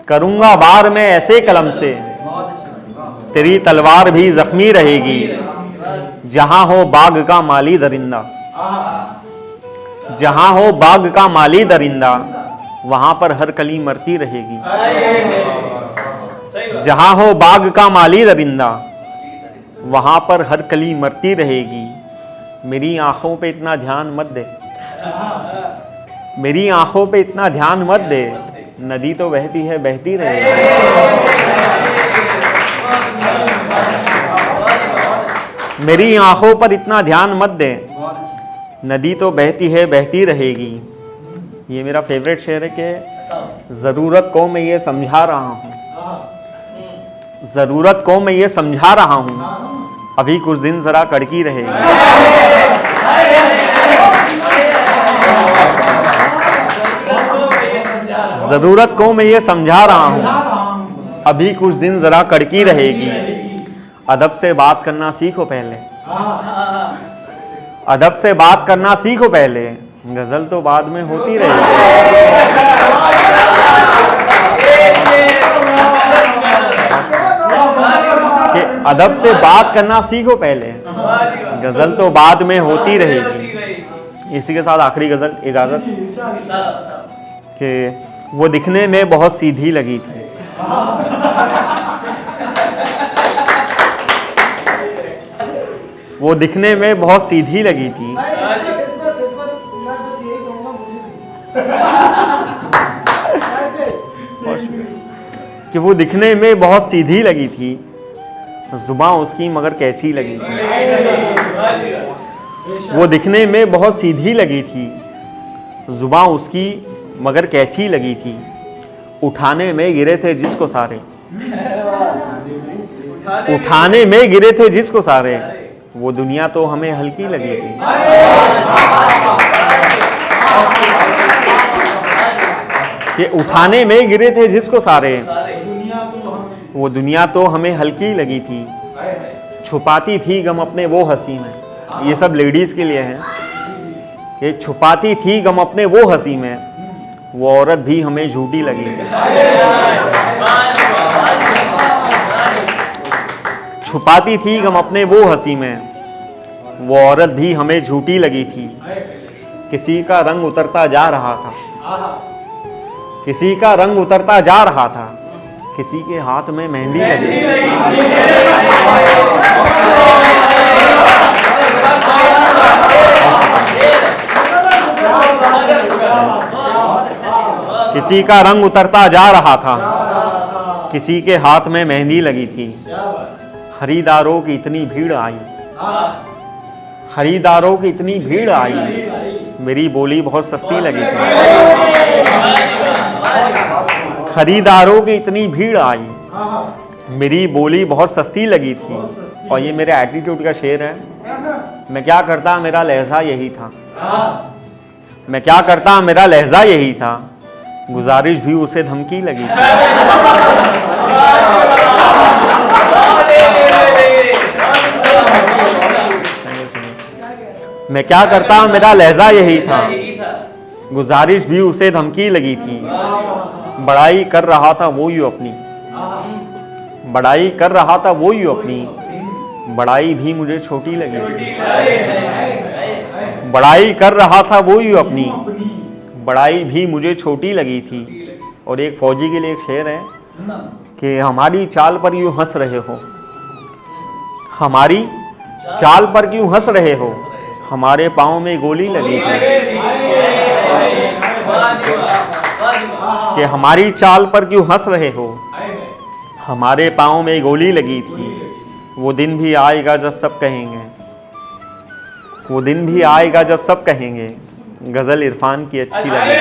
करूंगा वार में ऐसे कलम से, तेरी तलवार भी जख्मी रहेगी। जहां हो बाग का माली दरिंदा, जहां हो बाग का माली दरिंदा, वहां पर हर कली मरती रहेगी। जहां हो बाग का माली दरिंदा, वहां पर हर कली मरती रहेगी। मेरी आंखों पे इतना ध्यान मत दे, मेरी आंखों पे इतना ध्यान मत दे, नदी तो बहती है बहती रहेगी। मेरी आंखों पर इतना ध्यान मत दे, नदी तो बहती है बहती रहेगी। ये मेरा फेवरेट शेर है कि ज़रूरत को मैं ये समझा रहा हूँ, ज़रूरत को मैं ये समझा रहा हूँ, अभी कुछ दिन ज़रा कड़की रहेगी। ज़रूरत को मैं ये समझा रहा हूँ, अभी कुछ दिन ज़रा कड़की रहेगी। अदब से बात करना सीखो पहले, अदब से बात करना सीखो पहले, गजल तो बाद में होती रहेगी। कि अदब से बात करना सीखो पहले, गजल तो बाद में होती रहेगी। इसी के साथ आखिरी गजल इजाजत कि वो दिखने में बहुत सीधी लगी थी, वो दिखने में बहुत सीधी लगी थी। कि वो दिखने में बहुत सीधी लगी थी, जुबां उसकी मगर कैची लगी थी। वो दिखने में बहुत सीधी लगी थी, जुबां उसकी मगर कैची लगी थी। उठाने में गिरे थे जिसको सारे, उठाने में गिरे थे जिसको सारे, वो दुनिया तो हमें हल्की लगी थी। कि उठाने में गिरे थे जिसको सारे, वो दुनिया तो हमें हल्की लगी थी। छुपाती थी गम अपने वो हंसी में, ये सब लेडीज के लिए है। ये छुपाती थी गम अपने वो हंसी में, वो औरत भी हमें झूठी लगी। छुपाती थी गम अपने वो हंसी में, वो औरत भी हमें झूठी लगी थी। किसी का रंग उतरता जा रहा था, किसी का रंग उतरता जा रहा था, किसी के हाथ में मेहंदी लगी। किसी का रंग उतरता जा रहा था, किसी के हाथ में मेहंदी लगी थी। खरीदारों की इतनी भीड़ आई, खरीदारों की इतनी भीड़ आई, मेरी बोली बहुत सस्ती लगी थी। खरीदारों की इतनी भीड़ आई, मेरी बोली बहुत सस्ती लगी थी। और ये मेरे एटीट्यूड का शेर है। मैं क्या करता मेरा लहजा यही था, मैं क्या करता मेरा लहजा यही था, गुजारिश भी उसे धमकी लगी थी। मैं क्या करता मेरा लहजा यही था, गुजारिश भी उसे धमकी लगी थी। बड़ाई कर रहा था वो यूं अपनी, बड़ाई कर रहा था वो यूं अपनी, बड़ाई भी मुझे छोटी लगी थी। बड़ाई कर रहा था वो यूं अपनी, बड़ाई भी मुझे छोटी लगी थी। और एक फौजी के लिए एक शेर है कि हमारी चाल पर यूं हंस रहे हो, हमारी चाल पर क्यों हंस रहे हो, हमारे पाँव में गोली लगी थी। कि हमारी चाल पर क्यों हंस रहे हो, हमारे पाँव में गोली लगी थी। वो दिन भी आएगा जब सब कहेंगे, वो दिन भी आएगा जब सब कहेंगे, गज़ल इरफान की अच्छी लगी।